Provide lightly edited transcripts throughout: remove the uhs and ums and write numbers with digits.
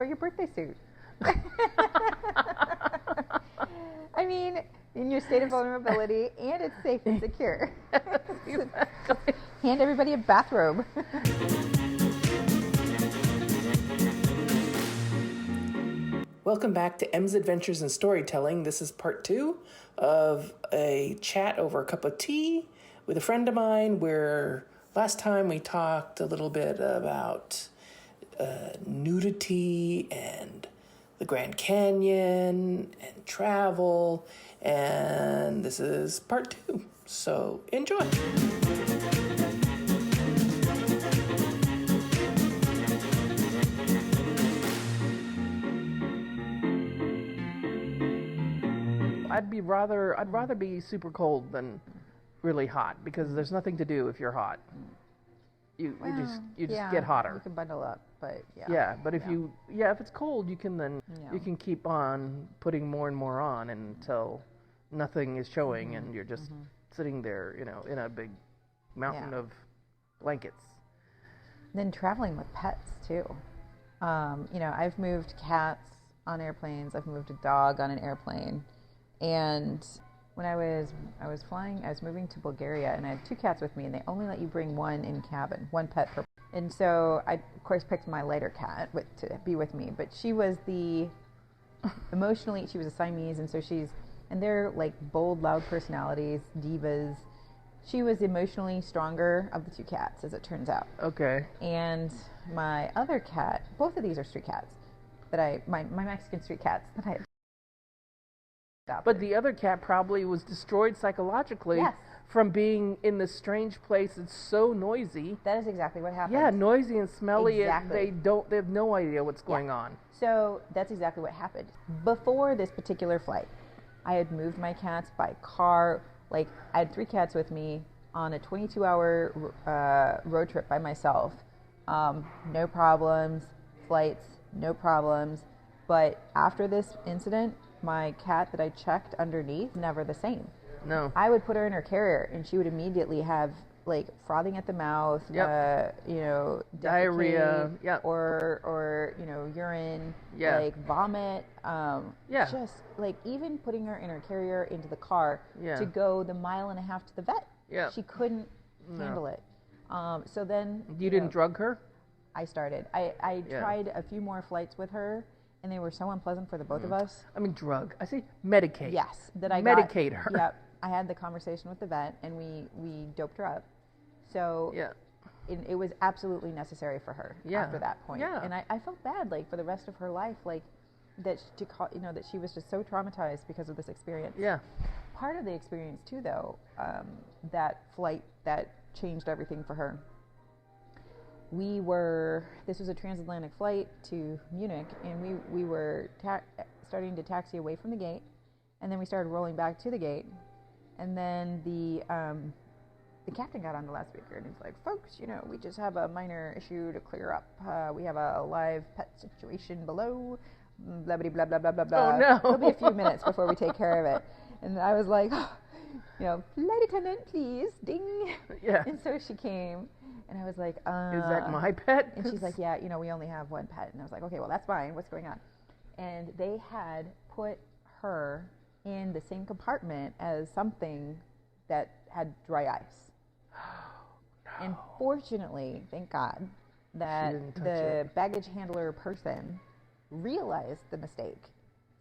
Or your birthday suit. I mean, in your state of vulnerability, and it's safe and secure. Exactly. Hand everybody a bathrobe. Welcome back to M's Adventures in Storytelling. This is part 2 of a chat over a cup of tea with a friend of mine, where last time we talked a little bit about nudity and the Grand Canyon and travel, and this is part 2. So enjoy. I'd rather be super cold than really hot, because there's nothing to do if you're hot. You just get hotter. You can bundle up, but yeah. Yeah, but if it's cold, you can you can keep on putting more and more on until nothing is showing, and you're just sitting there, in a big mountain of blankets. Then traveling with pets too. I've moved cats on airplanes. I've moved a dog on an airplane. And when I was flying, I was moving to Bulgaria, and I had 2 cats with me, and they only let you bring one in cabin, one pet per. And so I, of course, picked my lighter cat to be with me. But she was she was a Siamese, and so and they're like bold, loud personalities, divas. She was emotionally stronger of the 2 cats, as it turns out. Okay. And my other cat, both of these are street cats, my Mexican street cats that I had. But the other cat probably was destroyed psychologically from being in this strange place. It's so noisy. That is exactly what happened. Yeah, noisy and smelly. Exactly. They have no idea what's going on. So that's exactly what happened. Before this particular flight, I had moved my cats by car. Like, I had 3 cats with me on a 22-hour road trip by myself. No problems. Flights, no problems. But after this incident, my cat that I checked underneath, never the same. No. I would put her in her carrier, and she would immediately have like frothing at the mouth, diarrhea, or urine, like vomit, just like even putting her in her carrier into the car to go the 1.5 miles to the vet. She couldn't handle it. So then you didn't drug her? I started. I tried a few more flights with her, and they were so unpleasant for the both of us. I mean, drug. I say medicate. Yes, that I medicate her. Yep, I had the conversation with the vet, and we doped her up. So it was absolutely necessary for her after that point. Yeah. And I felt bad, like, for the rest of her life, like that she was just so traumatized because of this experience. Yeah. Part of the experience too, though, that flight that changed everything for her. This was a transatlantic flight to Munich, and we were starting to taxi away from the gate, and then we started rolling back to the gate, and then the captain got on the loudspeaker, and he's like, "Folks, we just have a minor issue to clear up. We have a live pet situation below, blah, blah, blah, blah, blah, blah, blah. Oh, no. It'll be a few minutes before we take care of it." And I was like, "Flight attendant, please, ding." Yeah. And so she came. And I was like, "Is that my pet?" And she's like, "Yeah, we only have one pet." And I was like, "Okay, well, that's fine. What's going on?" And they had put her in the same compartment as something that had dry ice. No. And fortunately, thank God, that the baggage handler person realized the mistake.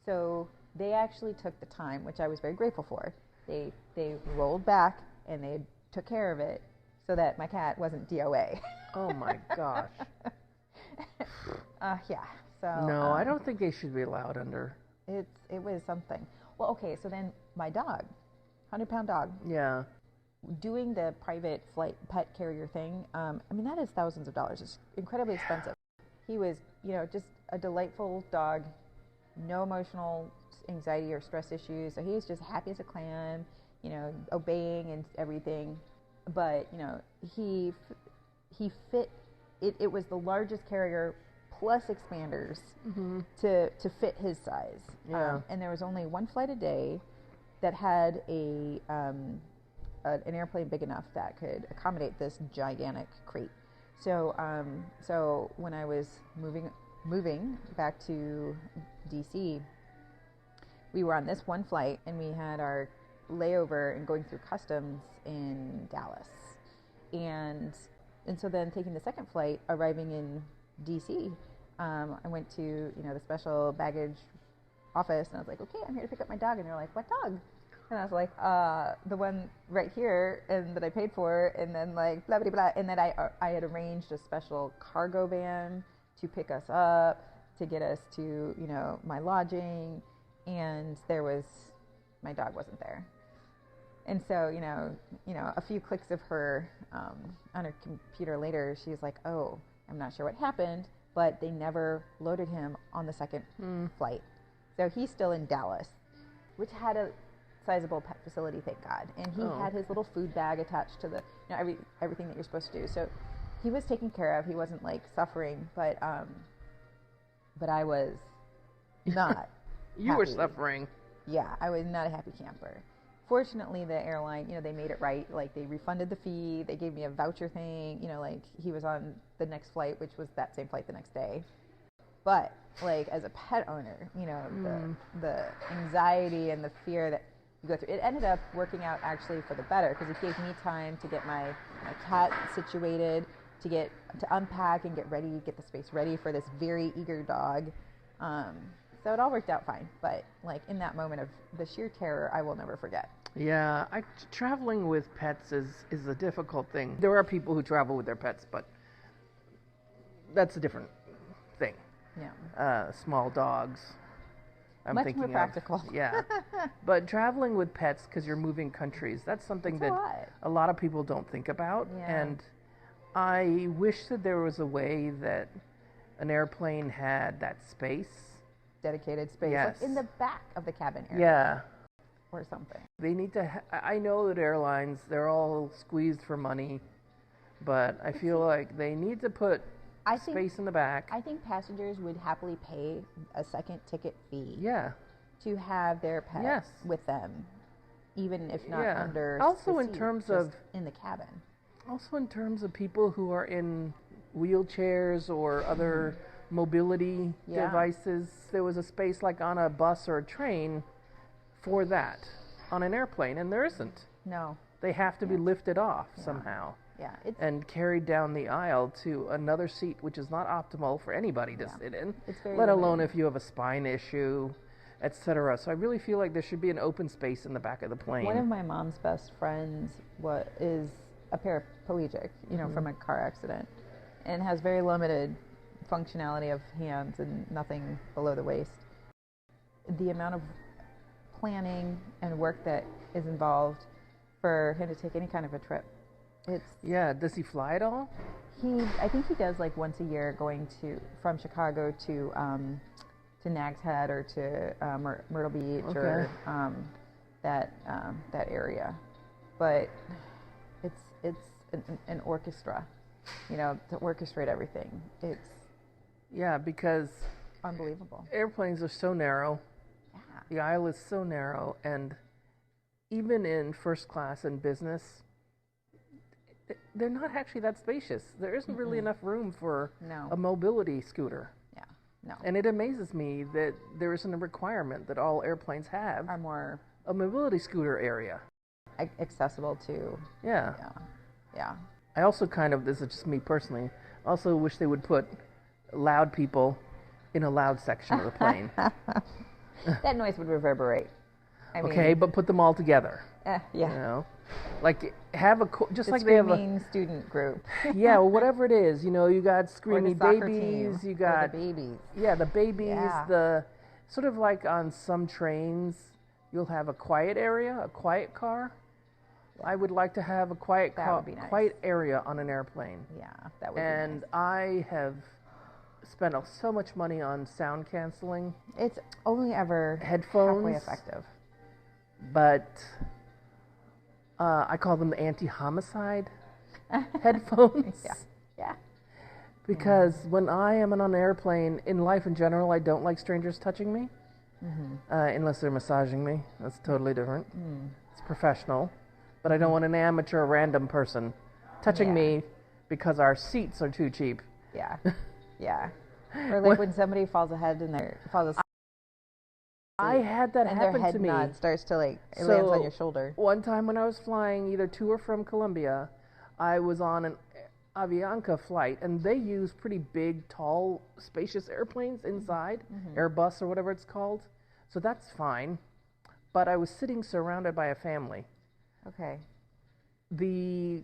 So they actually took the time, which I was very grateful for. They rolled back, and they took care of it, so that my cat wasn't DOA. Oh my gosh. So no, I don't think they should be allowed under. It was something. Well, okay, so then my dog, 100-pound dog. Yeah. Doing the private flight pet carrier thing. That is thousands of dollars. It's incredibly expensive. He was, just a delightful dog, no emotional anxiety or stress issues. So he was just happy as a clam, obeying and everything. But he fit it. It was the largest carrier plus expanders to fit his size. Yeah. And there was only one flight a day that had an airplane big enough that could accommodate this gigantic crate. So when I was moving moving back to DC, we were on this one flight and we had our layover and going through customs in Dallas. And so then taking the second flight, arriving in DC, I went to, the special baggage office and I was like, okay, I'm here to pick up my dog. And they're like, what dog? And I was like, the one right here and that I paid for, and then like blah, blah, blah. And then I had arranged a special cargo van to pick us up, to get us to, my lodging. And my dog wasn't there. And so, a few clicks of her on her computer later, she's like, oh, I'm not sure what happened, but they never loaded him on the second flight. So he's still in Dallas, which had a sizable pet facility, thank God. And he had his little food bag attached to the, everything that you're supposed to do. So he was taken care of. He wasn't like suffering, but I was not You were suffering. Yeah, I was not a happy camper. Fortunately, the airline, they made it right. Like, they refunded the fee. They gave me a voucher thing. Like, he was on the next flight, which was that same flight the next day. But, like, as a pet owner, the anxiety and the fear that you go through, it ended up working out actually for the better, because it gave me time to get my cat situated, to unpack and get the space ready for this very eager dog. So it all worked out fine, but like in that moment of the sheer terror, I will never forget. Yeah, traveling with pets is a difficult thing. There are people who travel with their pets, but that's a different thing. Yeah. Small dogs. I'm Much thinking more practical. Yeah. But traveling with pets because you're moving countries, that's something that a lot of people don't think about. Yeah. And I wish that there was a way that an airplane had that space. Dedicated space, yes. Like in the back of the cabin area. Yeah. Or something. They need to, I know that airlines, they're all squeezed for money, but I feel like they need to put space in the back. I think passengers would happily pay a second ticket fee. Yeah. To have their pet with them, even if not under also the in seat, terms just of in the cabin. Also in terms of people who are in wheelchairs or other mobility devices, there was a space like on a bus or a train for that on an airplane, and there isn't. No. They have to be lifted off somehow. Yeah. And carried down the aisle to another seat, which is not optimal for anybody to sit in, let alone if you have a spine issue, etc. So I really feel like there should be an open space in the back of the plane. One of my mom's best friends is a paraplegic, from a car accident, and has very limited functionality of hands and nothing below the waist. The amount of planning and work that is involved for him to take any kind of a trip. Does he fly at all? I think he does like once a year, going from Chicago to Nag's Head or to Myrtle Beach or that area. But it's an orchestra, to orchestrate everything. It's because unbelievable. Airplanes are so narrow. Yeah. The aisle is so narrow, and even in first class and business, they're not actually that spacious. There isn't really enough room for a mobility scooter. Yeah, no. And it amazes me that there isn't a requirement that all airplanes have a mobility scooter area. Accessible to. Yeah. Yeah. I also this is just me personally, also wish they would put loud people in a loud section of the plane. That noise would reverberate. But put them all together. Yeah. Like have like they have a student group. Whatever it is, you got screamy babies, you got the babies. Yeah, the babies. The sort of like on some trains, you'll have a quiet area, a quiet car. I would like to have a quiet quiet area on an airplane. Yeah, that would be nice. I have spent so much money on sound canceling. It's only ever headphones, halfway effective. But I call them the anti-homicide headphones. Yeah. Because when I am on an airplane, in life in general, I don't like strangers touching me, unless they're massaging me. That's totally different. It's professional. But I don't want an amateur random person touching me because our seats are too cheap. Yeah. Yeah. Or like when somebody falls asleep, I had that and happen their to head me. nod starts to it lands on your shoulder. One time when I was flying either to or from Colombia, I was on an Avianca flight, and they use pretty big, tall, spacious airplanes inside, Airbus or whatever it's called. So that's fine. But I was sitting surrounded by a family. Okay. The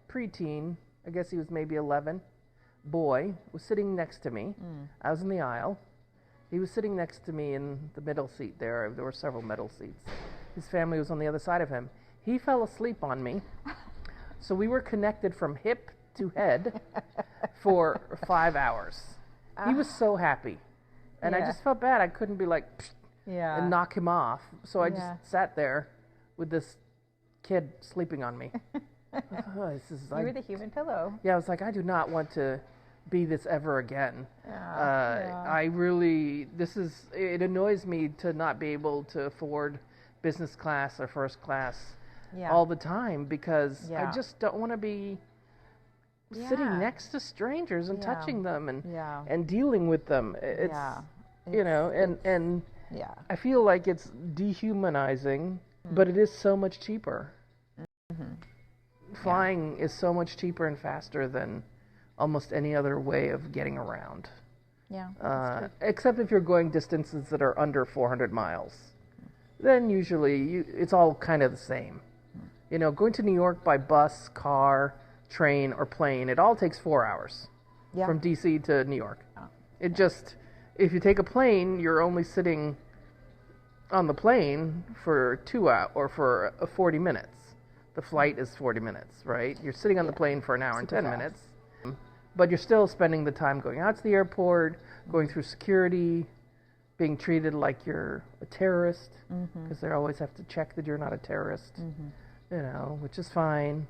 preteen, I guess he was maybe 11, boy was sitting next to me. I was in the aisle. He was sitting next to me in the middle seat there. There were several middle seats. His family was on the other side of him. He fell asleep on me. So we were connected from hip to head for 5 hours. He was so happy. And I just felt bad. I couldn't be like, and knock him off. So I just sat there with this kid sleeping on me. You were the human pillow. Yeah, I was like, I do not want to be this ever again. It annoys me to not be able to afford business class or first class all the time, because I just don't want to be sitting next to strangers and touching them and dealing with them. I feel like it's dehumanizing, but it is so much cheaper. Flying is so much cheaper and faster than almost any other way of getting around. Yeah. Except if you're going distances that are under 400 miles. Then usually it's all kind of the same. Going to New York by bus, car, train, or plane, it all takes 4 hours from D.C. to New York. If you take a plane, you're only sitting on the plane for 2 hours or for 40 minutes. The flight is 40 minutes, right? You're sitting on the plane for an hour and 10 minutes. But you're still spending the time going out to the airport, going through security, being treated like you're a terrorist, because they always have to check that you're not a terrorist, which is fine.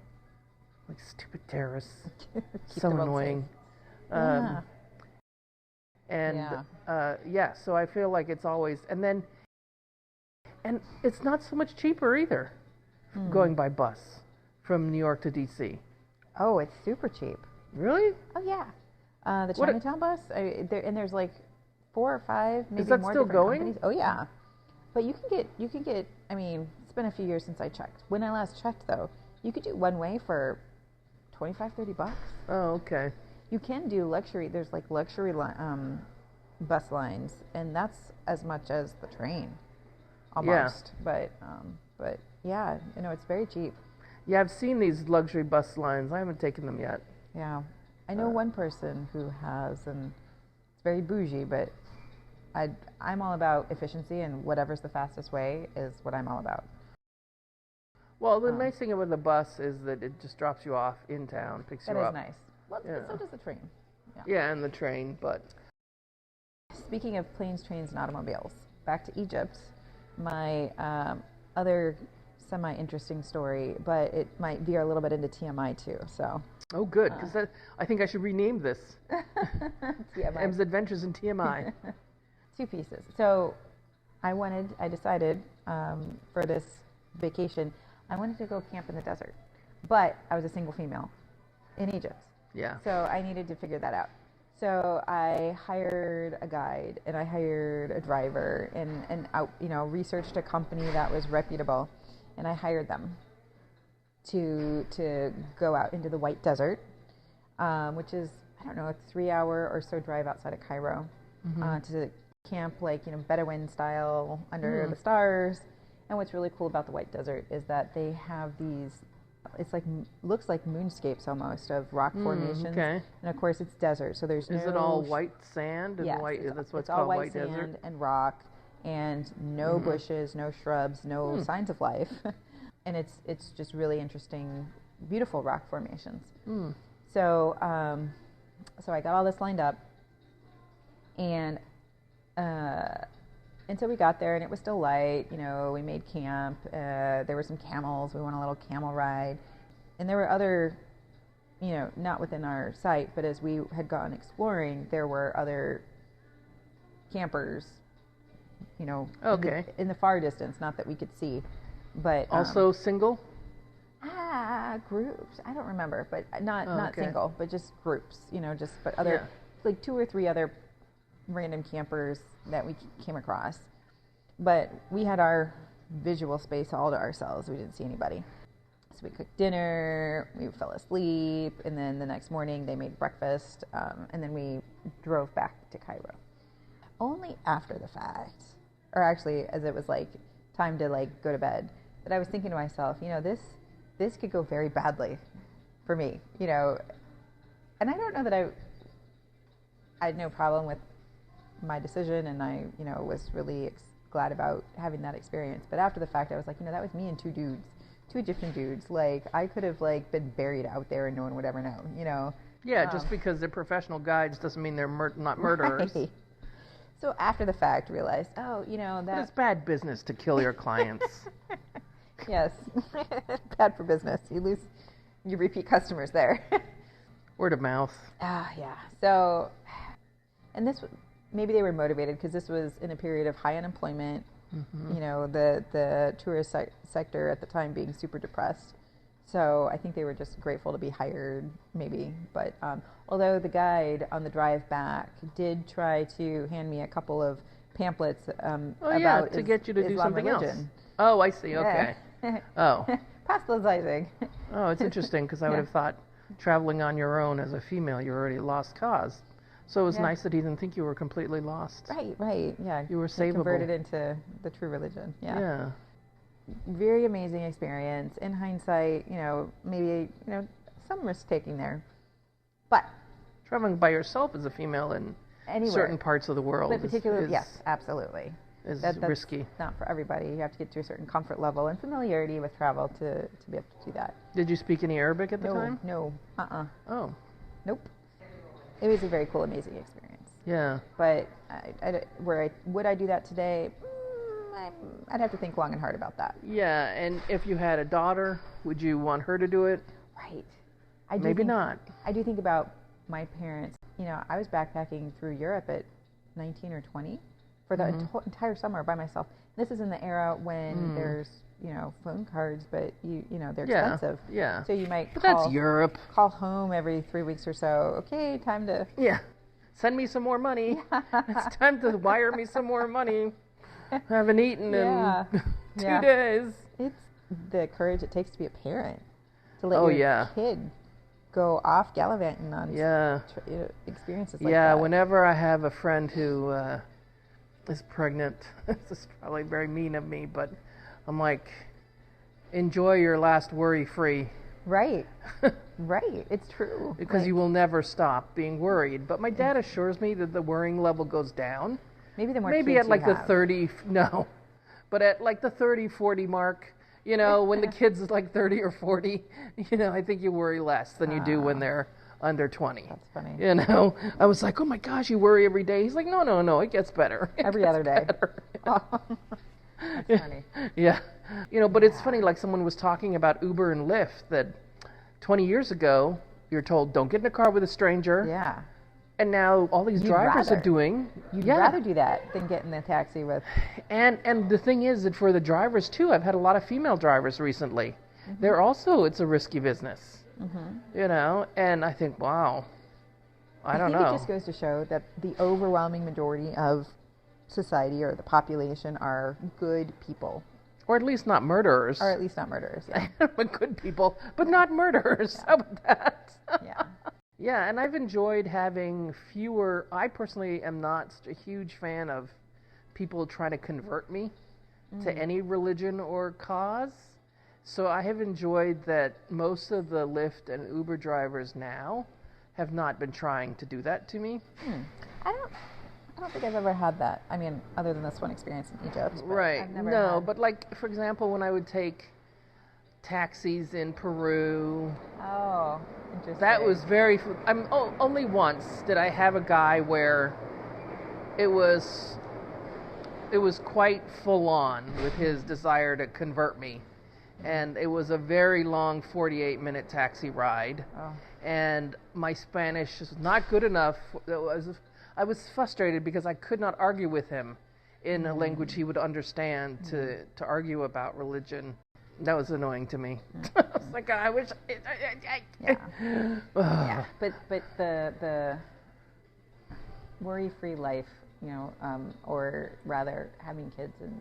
Like stupid terrorists. So annoying. So I feel like it's always, and it's not so much cheaper either, going by bus from New York to DC. Oh, it's super cheap. Really? Oh yeah. The Chinatown bus, there's like 4 or 5, maybe Is that more still different going? companies. Oh yeah. But you can get. I mean, it's been a few years since I checked. When I last checked, though, you could do one way for $25-$30. Oh, okay. You can do luxury. There's like luxury bus lines, and that's as much as the train, almost. Yeah. But yeah, it's very cheap. Yeah, I've seen these luxury bus lines. I haven't taken them yet. Yeah, I know one person who has, and it's very bougie, but I'm all about efficiency, and whatever's the fastest way is what I'm all about. Well, the nice thing about the bus is that it just drops you off in town, picks you up. That is nice. Well, so does the train. Yeah, and the train, but... Speaking of planes, trains, and automobiles, back to Egypt, my other semi-interesting story, but it might veer a little bit into TMI too, so... Oh, good, because I think I should rename this. TMI. M's Adventures in TMI. 2 pieces. So I decided for this vacation, I wanted to go camp in the desert, but I was a single female in Egypt. Yeah. So I needed to figure that out. So I hired a guide, and I hired a driver, and researched a company that was reputable, and I hired them to go out into the White Desert, which is, I don't know, a 3-hour or so drive outside of Cairo, to camp like Bedouin style under the stars. And what's really cool about the White Desert is that they have these, looks like moonscapes almost, of rock formations. Okay. And of course it's desert, so there's no... Is it all white sand? And white, that's what's called White Desert? It's all white sand and rock, and no bushes, no shrubs, no signs of life. And it's just really interesting, beautiful rock formations. So I got all this lined up, and so we got there, and it was still light. We made camp. There were some camels. We went on a little camel ride, and there were other, not within our sight, but as we had gone exploring, there were other campers, in the far distance, not that we could see, but also single. Groups. I don't remember, but not single, but just groups. But other. Yeah. like 2 or 3 other random campers that we came across. But we had our visual space all to ourselves. We didn't see anybody. So we cooked dinner, we fell asleep, and then the next morning they made breakfast, and then we drove back to Cairo. Only after the fact, or actually as it was like time to like go to bed, that I was thinking to myself, this could go very badly for me, and I don't know that I had no problem with my decision, and I, was really glad about having that experience. But after the fact, I was like, that was me and 2 Egyptian dudes. Like, I could have like been buried out there and no one would ever know. Yeah, just because they're professional guides doesn't mean they're not murderers. Right. So after the fact, realized, that it's bad business to kill your clients. Yes, bad for business. You lose your repeat customers there. Word of mouth. Yeah. So, and maybe they were motivated because this was in a period of high unemployment. Mm-hmm. The tourist sector at the time being super depressed. So I think they were just grateful to be hired, maybe. But although the guide on the drive back did try to hand me a couple of pamphlets about to get you to do Islam something religion. Else. Oh, I see. Okay. Yeah. Oh. Proselytizing. Oh, it's interesting because I would have thought traveling on your own as a female, you're already lost cause. So it was nice that he didn't think you were completely lost. Right. Yeah. You were savable. Converted into the true religion. Yeah. Very amazing experience. In hindsight, maybe, some risk taking there. But traveling by yourself as a female in certain parts of the world yes, absolutely. That's risky. Not for everybody. You have to get to a certain comfort level and familiarity with travel to be able to do that. Did you speak any Arabic at the time? No. Oh. Nope. It was a very cool, amazing experience. Yeah. But would I do that today? I'd have to think long and hard about that. Yeah, and if you had a daughter, would you want her to do it? Right. Maybe not. I do think about my parents. I was backpacking through Europe at 19 or 20 for the entire summer by myself. This is in the era when there's, phone cards, but they're expensive. Yeah. So you might that's Europe. Call home every 3 weeks or so. Okay, time to... Yeah. Send me some more money. It's time to wire me some more money. I haven't eaten in 2 days. It's the courage it takes to be a parent. To let your kid go off gallivanting on experiences like that. Yeah, whenever I have a friend who is pregnant, this is probably very mean of me, but I'm like, enjoy your last worry-free. Right. Right. It's true. Because you will never stop being worried. But my dad assures me that the worrying level goes down. Maybe the more Maybe at like the 30, but at like the 30, 40 mark, when the kid's like 30 or 40, I think you worry less than you do when they're under 20. That's funny. I was like, oh my gosh, you worry every day. He's like, no, it gets better. Every other day. Oh, that's funny. Yeah. But it's funny, like someone was talking about Uber and Lyft, that 20 years ago, you're told, don't get in a car with a stranger. Yeah. And now all these drivers are doing... You'd rather do that than get in the taxi with... And the thing is that for the drivers, too, I've had a lot of female drivers recently. They're also, it's a risky business. And I think, wow, I don't know. I think it just goes to show that the overwhelming majority of society or the population are good people. Or at least not murderers. Yeah. But good people, but not murderers. How about that? Yeah. Yeah, and I've enjoyed having fewer... I personally am not a huge fan of people trying to convert me to any religion or cause. So I have enjoyed that most of the Lyft and Uber drivers now have not been trying to do that to me. I don't think I've ever had that. I mean, other than this one experience in Egypt. Right. I've never but like, for example, when I would take taxis in Peru... Oh, interesting. That was very... only once did I have a guy where it was quite full on with his desire to convert me. And it was a very long 48-minute taxi ride. Oh. And my Spanish is not good enough. I was frustrated because I could not argue with him in a language he would understand to argue about religion. That was annoying to me. I was like, I wish... Yeah. But the worry-free life, or rather having kids and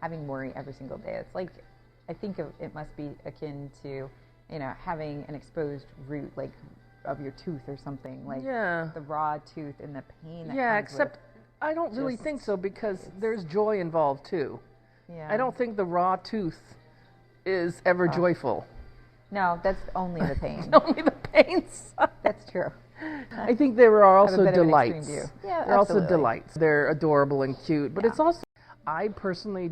having worry every single day. It's like, I think it must be akin to, having an exposed root, like of your tooth or something, like the raw tooth and the pain that comes except with I don't really think so, because there's joy involved too. I don't think the raw tooth is ever joyful. No, that's only the pain. Only the pain side. That's true. I think there are also delights. Yeah, there are also delights. They're adorable and cute, but it's also, I personally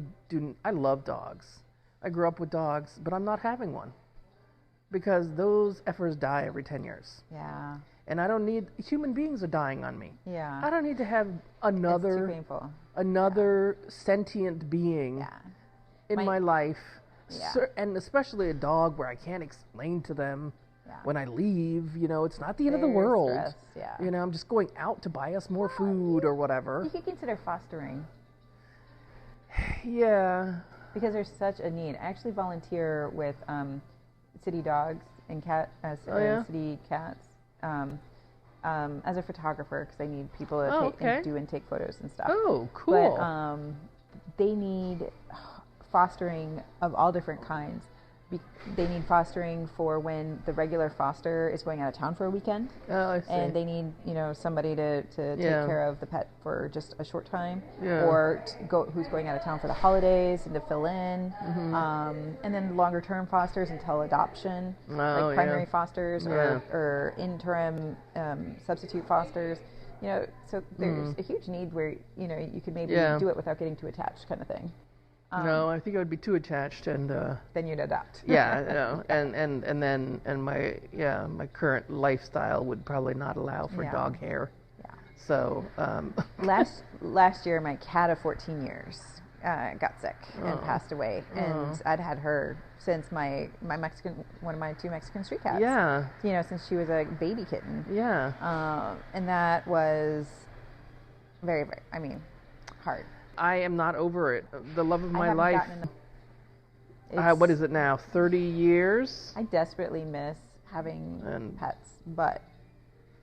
I love dogs. I grew up with dogs, but I'm not having one, because those effers die every 10 years. Yeah. And I don't need, human beings are dying on me. Yeah. I don't need to have It's too painful. another sentient being in my life. Yeah. And especially a dog where I can't explain to them when I leave, it's not the end of the world. Stress. Yeah. I'm just going out to buy us more food or whatever. You could consider fostering. Yeah. Because there's such a need. I actually volunteer with city dogs and city cats as a photographer, because I need people to do and take photos and stuff. Oh, cool. But they need fostering of all different kinds. They need fostering for when the regular foster is going out of town for a weekend. Oh, I see. And they need, somebody to take care of the pet for just a short time, or who's going out of town for the holidays and to fill in. Mm-hmm. And then longer term fosters until adoption, like primary fosters or interim substitute fosters. So there's a huge need where, you could maybe do it without getting too attached, kind of thing. No, I think I would be too attached, and then you'd adopt. And my current lifestyle would probably not allow for dog hair. Yeah. So last year, my cat of 14 years got sick and passed away, and I'd had her since my one of my two Mexican street cats. Yeah. Since she was a baby kitten. Yeah. And that was very, very, hard. I am not over it. The love of my life. What is it now? 30 years? I desperately miss having pets, but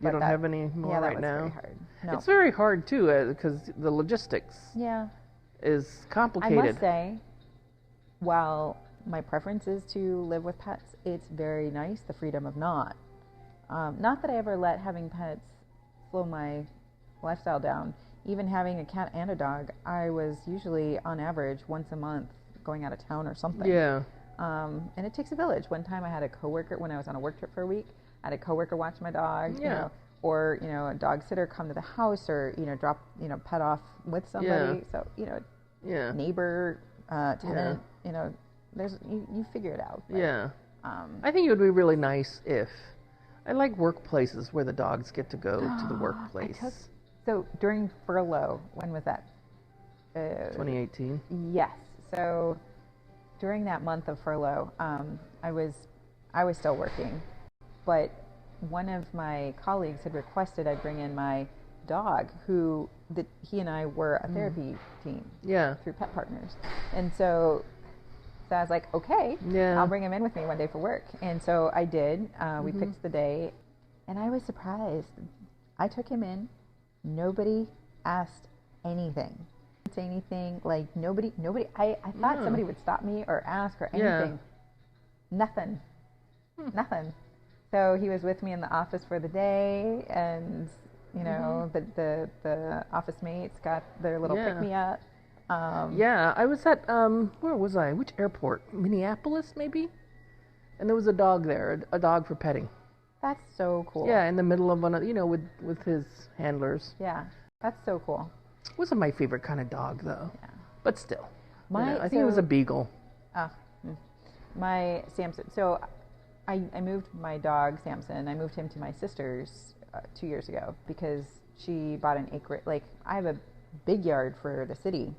you don't have any more right now? Very hard. No. It's very hard, too, because the logistics is complicated. I must say, while my preference is to live with pets, it's very nice, the freedom of not. Not that I ever let having pets slow my lifestyle down. Even having a cat and a dog, I was usually, on average, once a month going out of town or something. Yeah. And it takes a village. One time I had a coworker, when I was on a work trip for a week, I had a coworker watch my dog, or, a dog sitter come to the house, or, drop, pet off with somebody. So, neighbor, tenant, there's, you figure it out. Right? Yeah. I think it would be really nice if, I like workplaces where the dogs get to go to the workplace. So during furlough, when was that? 2018. Yes. So during that month of furlough, I was still working, but one of my colleagues had requested I bring in my dog, he and I were a therapy team. Yeah. Through Pet Partners, and so I was like, okay, I'll bring him in with me one day for work, and so I did. We picked the day, and I was surprised. I took him in. Nobody asked anything. Didn't say anything. Like nobody. I thought somebody would stop me or ask or anything. Nothing. Nothing. So he was with me in the office for the day, and the office mates got their little pick me up. I was at where was I? Which airport? Minneapolis, maybe. And there was a dog there, a dog for petting. That's so cool. Yeah, in the middle of one of, with his handlers. Yeah, that's so cool. Wasn't my favorite kind of dog, though. Yeah. But still. I think it was a beagle. My Samson. So I moved my dog, Samson, I moved him to my sister's 2 years ago because she bought an acre. Like, I have a big yard for the city,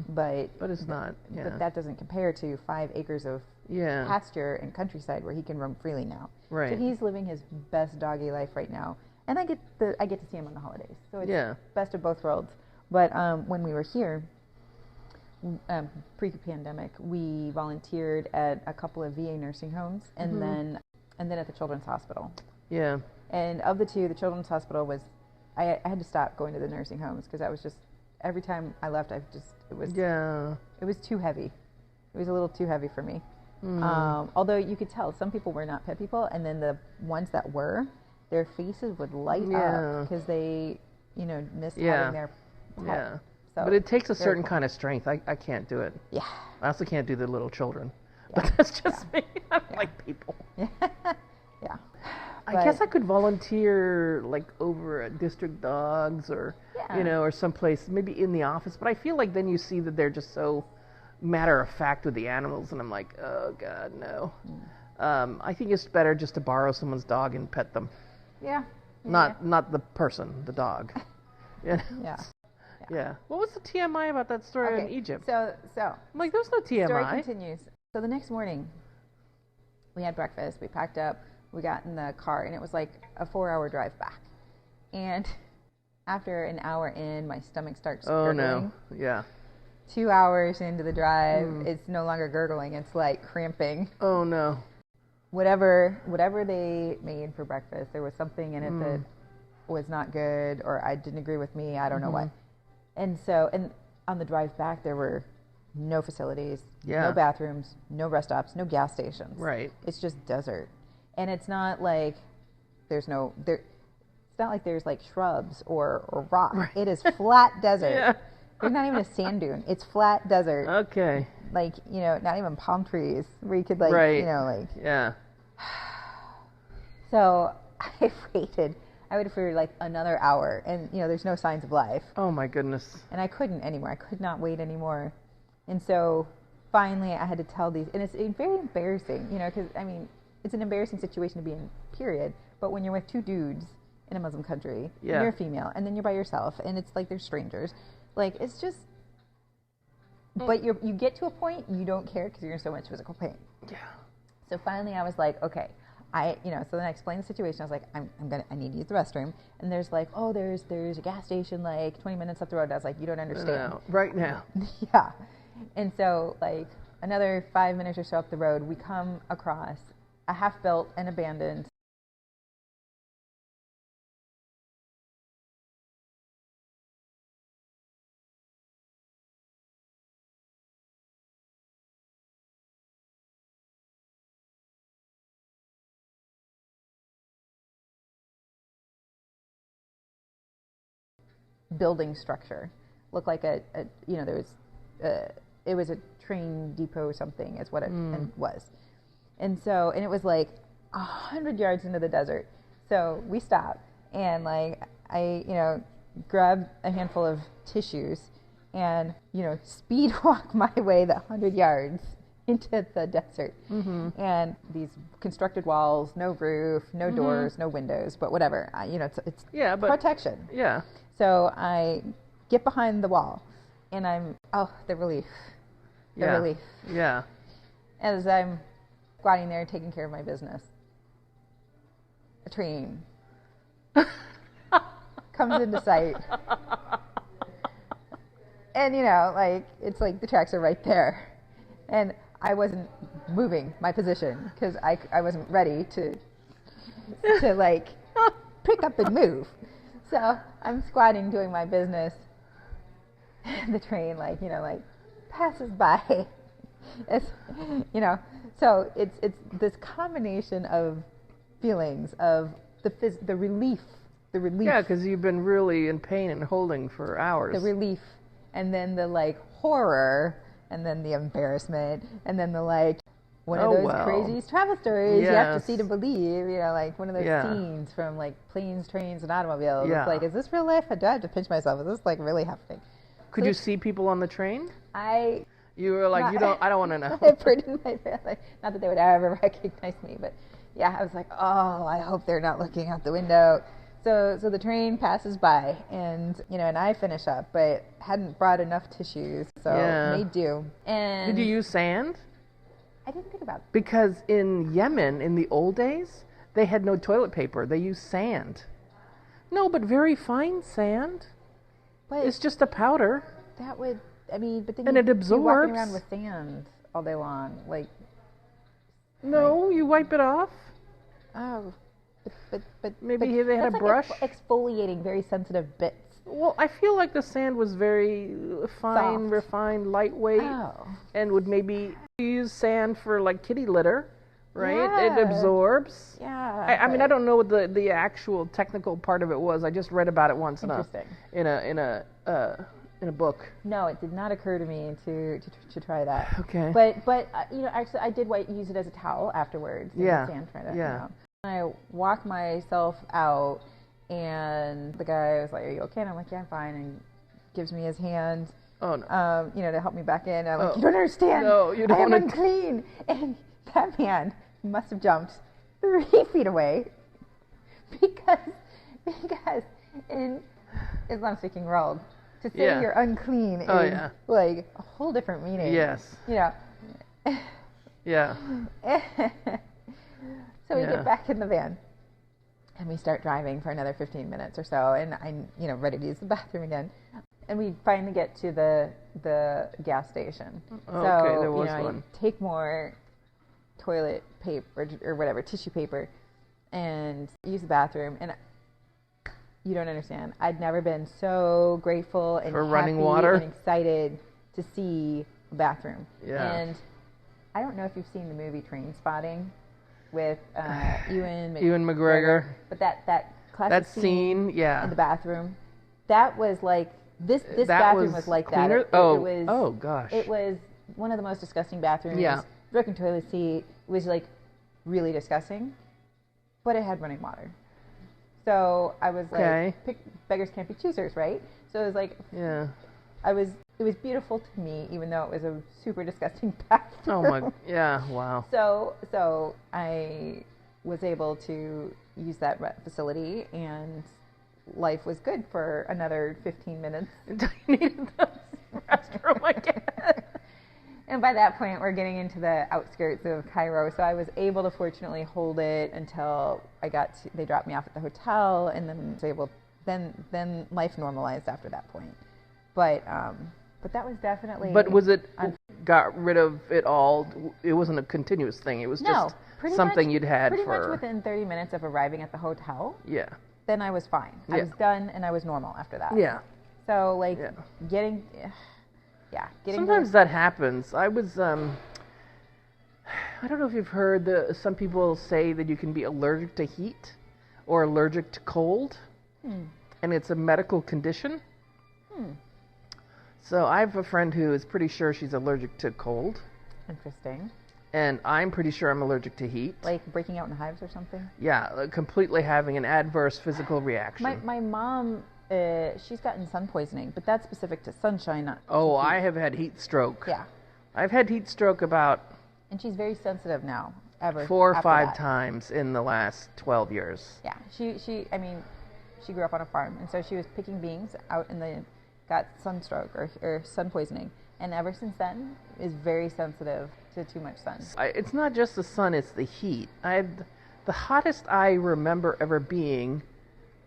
but it's not. Yeah. But that doesn't compare to 5 acres of pasture and countryside where he can roam freely now. Right. So he's living his best doggy life right now, and I get to see him on the holidays. So it's best of both worlds. But when we were here, pre-pandemic, we volunteered at a couple of VA nursing homes, and then at the Children's Hospital. Yeah. And of the two, the Children's Hospital was I had to stop going to the nursing homes because I was just, every time I left, it was too heavy. It was a little too heavy for me. Although you could tell some people were not pet people, and then the ones that were, their faces would light up because they, missed having their pet. Yeah. So, but it takes a certain kind of strength. I can't do it. Yeah. I also can't do the little children. Yeah. But that's just me. I don't like people. Yeah. Yeah. I guess I could volunteer like over at District Dogs or, or someplace, maybe in the office. But I feel like then you see that they're just so matter of fact with the animals. And I'm like, oh, God, no. I think it's better just to borrow someone's dog and pet them. Yeah. Not the person, the dog. Yeah. Yeah. What was the TMI about that story in Egypt? So I'm like, there's no TMI. Story continues. So the next morning, we had breakfast. We packed up. We got in the car, and it was like a 4-hour drive back. And after an hour in, my stomach starts gurgling. Oh, no. Yeah. 2 hours into the drive, it's no longer gurgling. It's like cramping. Oh, no. Whatever they made for breakfast, there was something in it that was not good, or I didn't agree with me. I don't know what. And so, on the drive back, there were no facilities, no bathrooms, no rest stops, no gas stations. Right. It's just desert. And it's not like it's not like there's like shrubs or rock. Right. It is flat desert. Yeah. There's not even a sand dune. It's flat desert. Okay. Like, not even palm trees where you could Yeah. So I waited for like another hour, and there's no signs of life. Oh my goodness. And I couldn't anymore. I could not wait anymore. And so finally I had to tell these, and it's very embarrassing, because it's an embarrassing situation to be in, period. But when you're with two dudes in a Muslim country, and you're a female, and then you're by yourself, and it's like they're strangers, like it's just. But you get to a point you don't care because you're in so much physical pain. Yeah. So finally I was like, okay. So then I explained the situation. I was like, I need to use the restroom. And there's like, oh, there's a gas station like 20 minutes up the road. I was like, you don't understand. No, right now. Yeah. And so like another 5 minutes or so up the road, we come across a half-built and abandoned building structure. Looked like there was it was a train depot or something is what it was. And it was like 100 yards into the desert. So we stopped, and like I grabbed a handful of tissues and speed walk my way the 100 yards into the desert. And these constructed walls, no roof, no doors, no windows, but whatever. It's protection. Yeah. So I get behind the wall, and the relief. The relief. Yeah. As I'm squatting there taking care of my business, a train comes into sight. And, it's like the tracks are right there. And I wasn't moving my position because I wasn't ready to like pick up and move. So I'm squatting doing my business. The train passes by. So it's this combination of feelings of the relief. Yeah, because you've been really in pain and holding for hours. The relief, and then the horror, and then the embarrassment, and then the one of those crazy travel stories you have to see to believe, one of those scenes from Planes, Trains, and Automobiles. Yeah. It's is this real life? Do I have to pinch myself? Is this really happening? Could you see people on the train? You were like, I don't want to know. I pardon my family. Not that they would ever recognize me, but yeah, I was like, oh, I hope they're not looking out the window. So the train passes by, and and I finish up, but hadn't brought enough tissues, so made do. And did you use sand? I didn't think about it. Because in Yemen, in the old days, they had no toilet paper. They used sand. No, but very fine sand. But it's just a powder. That would, but then it absorbs. You're walking around with sand all day long, No, you wipe it off. Oh. but Maybe they had a that's brush? exfoliating very sensitive bits. Well, I feel like the sand was very fine, Soft. refined, lightweight, Oh. and would maybe use sand for like kitty litter, right? It Yeah. absorbs. Yeah. I mean, I don't know what the actual technical part of it was. I just read about it once in Interesting. a book. No, it did not occur to me to try that. Okay. But actually, I did use it as a towel afterwards. Yeah. Sand, try that. Yeah. I walk myself out, and the guy was like, "Are you okay?" And I'm like, "Yeah, I'm fine." And gives me his hand. Oh no. To help me back in. I'm like, "You don't understand. No, you don't I am wanna- unclean." And that man must have jumped 3 feet away because in Islam-speaking world, to say Yeah. you're unclean is yeah. like a whole different meaning. Yes. Yeah. So we Yeah. get back in the van and we start driving for another 15 minutes or so, and I'm ready to use the bathroom again. And we finally get to the gas station. Okay, there was I one. take more toilet paper or whatever, tissue paper, and use the bathroom. And you don't understand. I'd never been so grateful and For happy running water? and excited to see a bathroom. Yeah. And I don't know if you've seen the movie Trainspotting with Ewan McGregor. but that classic That scene, yeah. in the bathroom, that was like this That bathroom was like cleaner? that. Oh, it was, oh gosh. It was one of the most disgusting bathrooms. Yeah. Broken toilet seat. It was like really disgusting, but it had running water. So I was Okay. like, beggars can't be choosers, right? So it was like, Yeah. it was beautiful to me, even though it was a super disgusting bathroom. Oh my. Yeah. Wow. So I was able to use that facility, and life was good for another 15 minutes. Until you needed the restroom again. And by that point, we're getting into the outskirts of Cairo, so I was able to fortunately hold it until they dropped me off at the hotel, and then was able. Then life normalized after that point. But that was definitely. But was it got rid of it all? It wasn't a continuous thing. It was just something you'd had pretty for. much within 30 minutes of arriving at the hotel. Yeah. Then I was fine. I Yeah. was done, and I was normal after that. Yeah. So Yeah. getting. Sometimes that happens. I was. I don't know if you've heard some people say that you can be allergic to heat or allergic to cold, and it's a medical condition. So I have a friend who is pretty sure she's allergic to cold, Interesting. and I'm pretty sure I'm allergic to heat. Like breaking out in hives or something. Yeah, completely having an adverse physical reaction. My mom, she's gotten sun poisoning, but that's specific to sunshine, not. Oh, heat. I have had heat stroke. Yeah, I've had heat stroke about and she's very sensitive now. 4 or after 5 that. times in the last 12 years. Yeah, she grew up on a farm, and so she was picking beans out in got sunstroke or sun poisoning, and ever since then is very sensitive to too much sun. It's not just the sun, it's the heat. The hottest I remember ever being,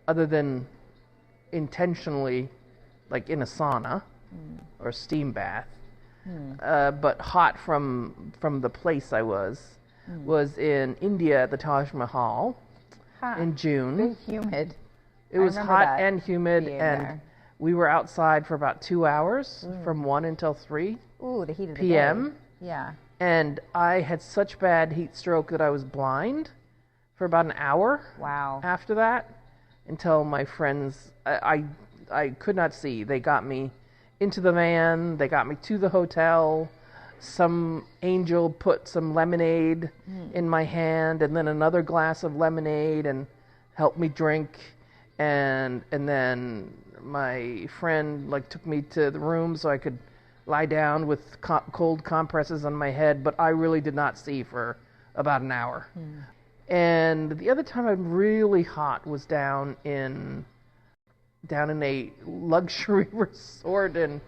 other than intentionally, like in a sauna or steam bath, but hot from the place I was in India at the Taj Mahal in June. Very humid. It was remember hot that and humid, being and there. we were outside for about 2 hours, from 1 until 3 Ooh, the heat of the p.m. day. Yeah. And I had such bad heat stroke that I was blind for about an hour Wow. after that, until my friends, I could not see. They got me into the van, they got me to the hotel. Some angel put some lemonade in my hand, and then another glass of lemonade, and helped me drink. And then my friend took me to the room so I could lie down with cold compresses on my head, but I really did not see for about an hour. And the other time I'm really hot was down in a luxury resort in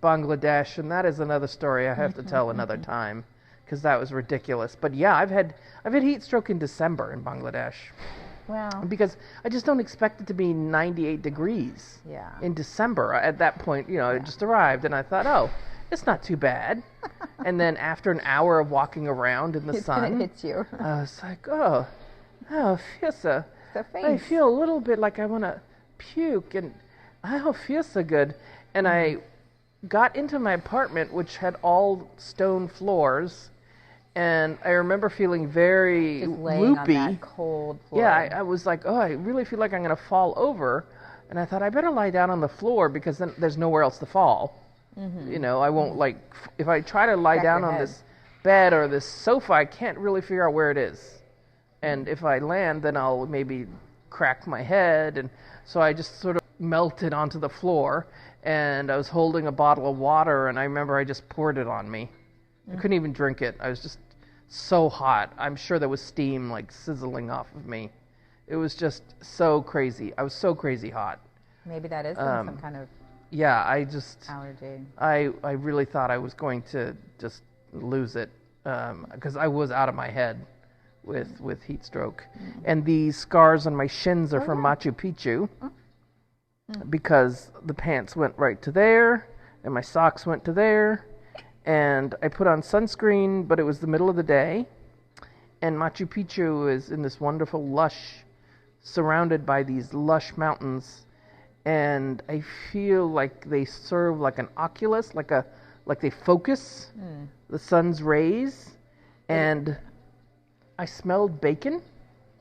Bangladesh, and that is another story I have to tell another time, because that was ridiculous. But yeah, I've had heat stroke in December in Bangladesh. Wow. Because I just don't expect it to be 98 degrees Yeah. in December. At that point, it just arrived, and I thought, oh, it's not too bad. And then after an hour of walking around in the It sun, hits you. I was like, oh, feels the face. I feel a little bit like I want to puke, and I don't feel so good. And I got into my apartment, which had all stone floors, and I remember feeling very just laying loopy. on that cold floor. Yeah, I was like, oh, I really feel like I'm going to fall over. And I thought I better lie down on the floor because then there's nowhere else to fall. You know, I won't if I try to lie Crack down your on head. this bed or this sofa, I can't really figure out where it is. And if I land, then I'll maybe crack my head. And so I just sort of melted onto the floor, and I was holding a bottle of water, and I remember I just poured it on me. I couldn't even drink it. I was just so hot. I'm sure there was steam like sizzling off of me. It was just so crazy. I was so crazy hot. Maybe that is some kind of Yeah, I just allergy. I really thought I was going to just lose it because I was out of my head with heat stroke. And these scars on my shins are from Machu Picchu because the pants went right to there and my socks went to there, and I put on sunscreen, but it was the middle of the day, and Machu Picchu is in this wonderful surrounded by these lush mountains, and I feel like they serve like an oculus, like they focus the sun's rays, and I smelled bacon,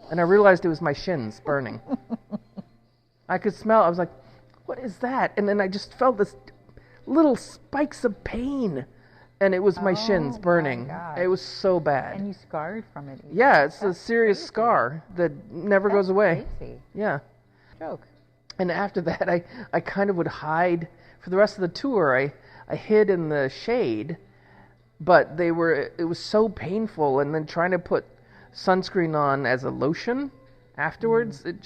and I realized it was my shins burning. I could smell, I was like, what is that? And then I just felt this little spikes of pain, and it was my shins burning. gosh. It was so bad. And you scarred from it. Even. Yeah, it's a That's serious crazy. scar that never That's goes away. Crazy. Yeah. Joke. And after that, I kind of would hide. For the rest of the tour, I hid in the shade, but it was so painful. And then trying to put sunscreen on as a lotion afterwards, it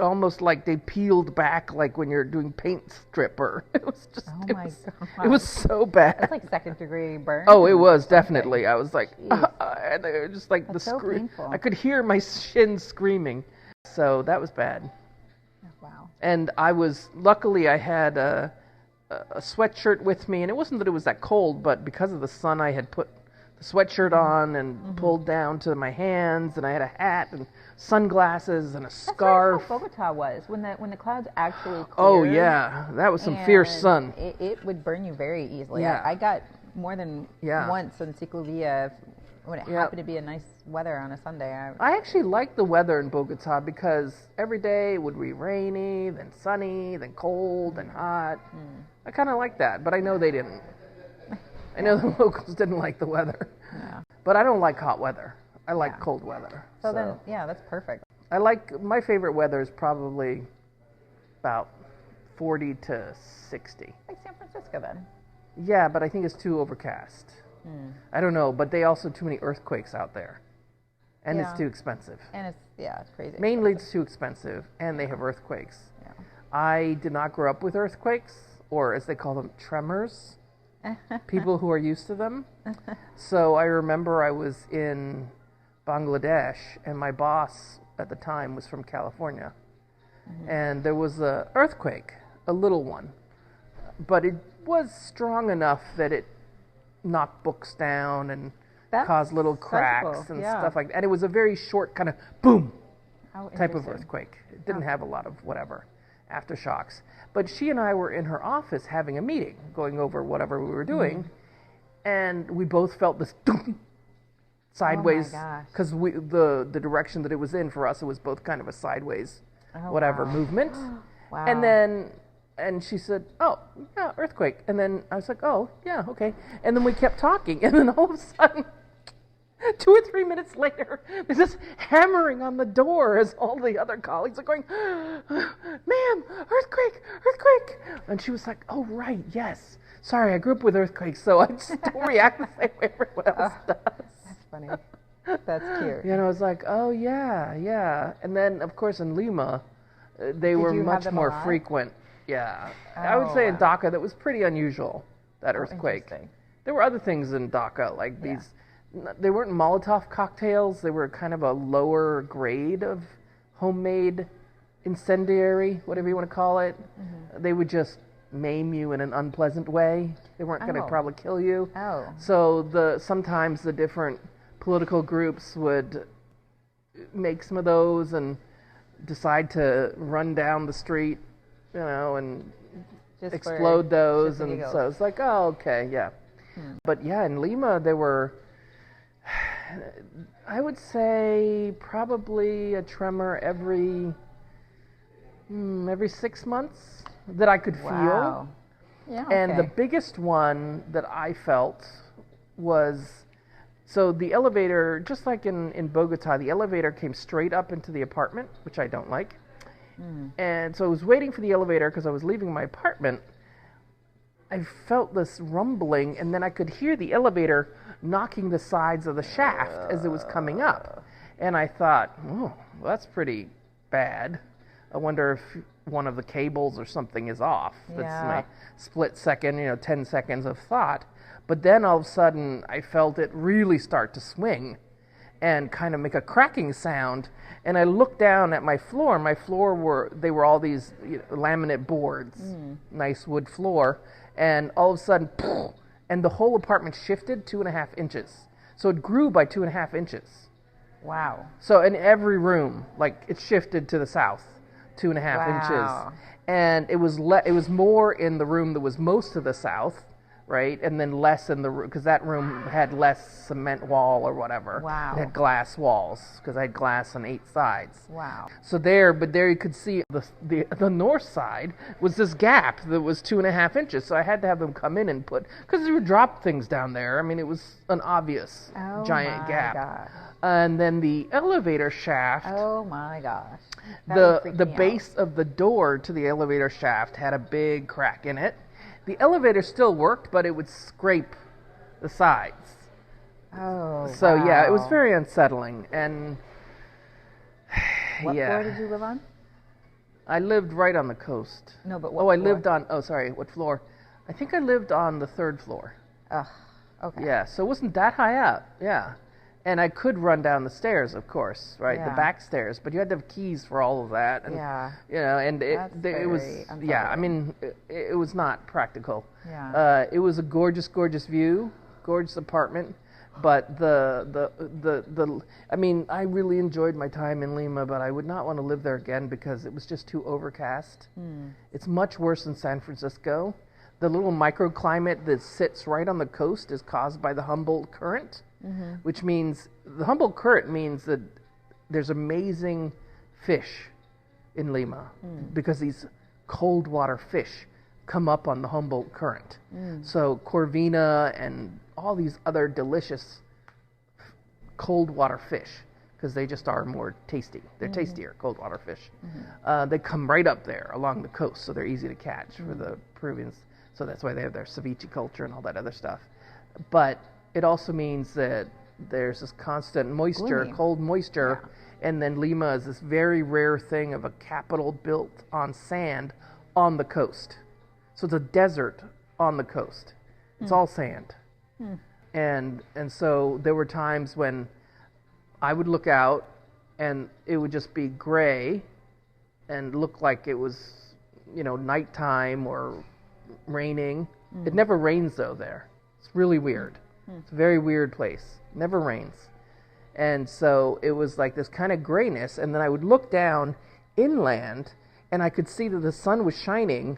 almost like they peeled back like when you're doing paint stripper. It was just, Oh it my was, God. it was so bad. That's like second-degree burn. Oh, it or was something. definitely. I was like, Jeez. and they were just like That's the so scream. painful. I could hear my shins screaming. So that was bad. Wow. And luckily I had a sweatshirt with me, and it wasn't that it was that cold, but because of the sun, I had put the sweatshirt on and pulled down to my hands, and I had a hat and sunglasses and a That's sort scarf. of how Bogota was when the clouds actually cleared. Oh yeah, that was some fierce and sun. It would burn you very easily. Yeah. I got more than Yeah. once in Ciclovia when it happened to be a nice weather on a Sunday. I actually liked the weather in Bogota because every day it would be rainy, then sunny, then cold, then hot. I kind of liked that, but I know they didn't. I know the locals didn't like the weather. Yeah. But I don't like hot weather. I like Yeah. cold weather. So then, yeah, that's perfect. My favorite weather is probably about 40 to 60. Like San Francisco then. Yeah, but I think it's too overcast. I don't know, but they also too many earthquakes out there. And Yeah. it's too expensive. And it's crazy. Mainly it's too expensive, and they have earthquakes. Yeah. I did not grow up with earthquakes, or as they call them, tremors. People who are used to them. So I remember I was in Bangladesh, and my boss at the time was from California. And there was an earthquake, a little one. But it was strong enough that it knocked books down and That's caused little cracks sensible, and yeah. stuff like that. And it was a very short kind of boom How type of interesting. earthquake. It didn't have a lot of whatever aftershocks. But she and I were in her office having a meeting, going over whatever we were doing, and we both felt this sideways gosh. because the direction that it was in for us, it was both kind of a sideways Oh, whatever wow. movement. Wow. And she said, "Oh, yeah, earthquake." And then I was like, "Oh, yeah, okay." And then we kept talking, and then all of a sudden, 2 or 3 minutes later, there's this hammering on the door as all the other colleagues are going, "Ma'am, earthquake, earthquake!" And she was like, "Oh, right, yes. Sorry, I grew up with earthquakes, so I just don't react the same way everyone else does." That's funny. That's cute. You know, I was like, "Oh, yeah, yeah." And then, of course, in Lima, they were you have much them a more lot? frequent. Yeah. I would Oh, say in wow. Dhaka, that was pretty unusual, that earthquake. Interesting. There were other things in Dhaka, like Yeah. they weren't Molotov cocktails, they were kind of a lower grade of homemade incendiary, whatever you want to call it. They would just maim you in an unpleasant way. They weren't going to Oh. probably kill you. Oh. So sometimes the different political groups would make some of those and decide to run down the street, and Just explode those. shits and And giggles. so it's like, oh, okay, yeah. But yeah, in Lima, there were, I would say, probably a tremor every 6 months that I could Wow. feel. Yeah. And the okay. biggest one that I felt was, so the elevator, just like in Bogota, the elevator came straight up into the apartment, which I don't like. And so I was waiting for the elevator because I was leaving my apartment. I felt this rumbling, and then I could hear the elevator knocking the sides of the shaft as it was coming up. And I thought, oh, well, that's pretty bad. I wonder if one of the cables or something is off. That's Yeah. my split second, 10 seconds of thought. But then all of a sudden, I felt it really start to swing and kind of make a cracking sound. And I looked down at my floor. My floor were all these laminate boards, nice wood floor. And all of a sudden, and the whole apartment shifted 2.5 inches. So it grew by 2.5 inches. Wow. So in every room, like it shifted to the south, 2.5 Wow. inches. And it was more in the room that was most to the south, right? And then less in the room, because that room had less cement wall or whatever. Wow. It had glass walls, because I had glass on 8 sides. Wow. So there you could see the north side was this gap that was 2.5 inches. So I had to have them come in and because they would drop things down there. I mean, it was an obvious Oh giant my gap. gosh. And then the elevator shaft, Oh my gosh. That would freak the me out. base of the door to the elevator shaft had a big crack in it. The elevator still worked, but it would scrape the sides. Oh. So yeah, it was wow. very unsettling. And What yeah, floor did you live on? I lived right on the coast. No, but what Oh, I floor? lived on. Oh, sorry, what floor? I think I lived on the 3rd floor. Ugh. Okay. Yeah, so it wasn't that high up. Yeah. And I could run down the stairs, of course, right? The Yeah. back stairs, but you had to have keys for all of that. And, Yeah. and That's it was, very yeah, I unsettling. mean, it was not practical. Yeah. It was a gorgeous, gorgeous view, gorgeous apartment, but I mean, I really enjoyed my time in Lima, but I would not want to live there again because it was just too overcast. It's much worse than San Francisco. The little microclimate that sits right on the coast is caused by the Humboldt Current, which means the Humboldt Current means that there's amazing fish in Lima because these cold water fish come up on the Humboldt Current. So Corvina and all these other delicious cold water fish, because they just are more tasty. They're tastier, cold water fish. They come right up there along the coast, so they're easy to catch for the Peruvians. So that's why they have their ceviche culture and all that other stuff. But it also means that there's this constant moisture, Gloomy. cold moisture, and then Lima is this very rare thing of a capital built on sand on the coast. So it's a desert on the coast. It's all sand. And so there were times when I would look out and it would just be gray and look like it was, nighttime or raining. It never rains though there. It's really weird. It's a very weird place. Never rains. And so it was like this kind of grayness, and then I would look down inland and I could see that the sun was shining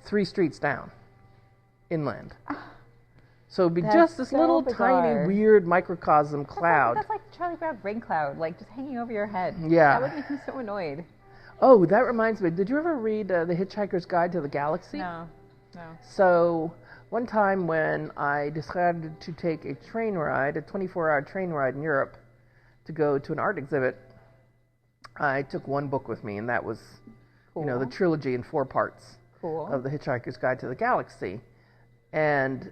3 streets down inland. So it'd be That's just this so little bizarre. tiny weird microcosm cloud. That's like Charlie Brown rain cloud, like just hanging over your head. Yeah. That would make me so annoyed. Oh, that reminds me. Did you ever read The Hitchhiker's Guide to the Galaxy? No. So one time when I decided to take a train ride, a 24-hour train ride in Europe to go to an art exhibit, I took one book with me, and that was, the trilogy in 4 parts of The Hitchhiker's Guide to the Galaxy. And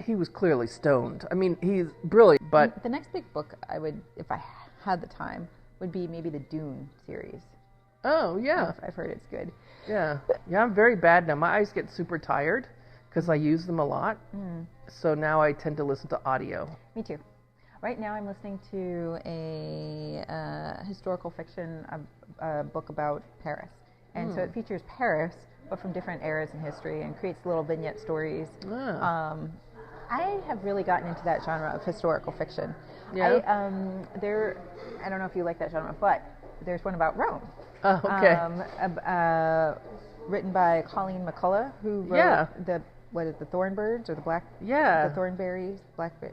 he was clearly stoned. I mean, he's brilliant, but... The next big book I would, if I had the time, would be maybe the Dune series. Oh, yeah. I've heard it's good. Yeah. Yeah, I'm very bad now. My eyes get super tired because I use them a lot. So now I tend to listen to audio. Me too. Right now I'm listening to a historical fiction book about Paris. And so it features Paris, but from different eras in history, and creates little vignette stories. I have really gotten into that genre of historical fiction. Yeah. I don't know if you like that genre, but there's one about Rome. Oh, okay. Written by Colleen McCullough, who wrote the Thornbirds or the Thornberries, Blackberry.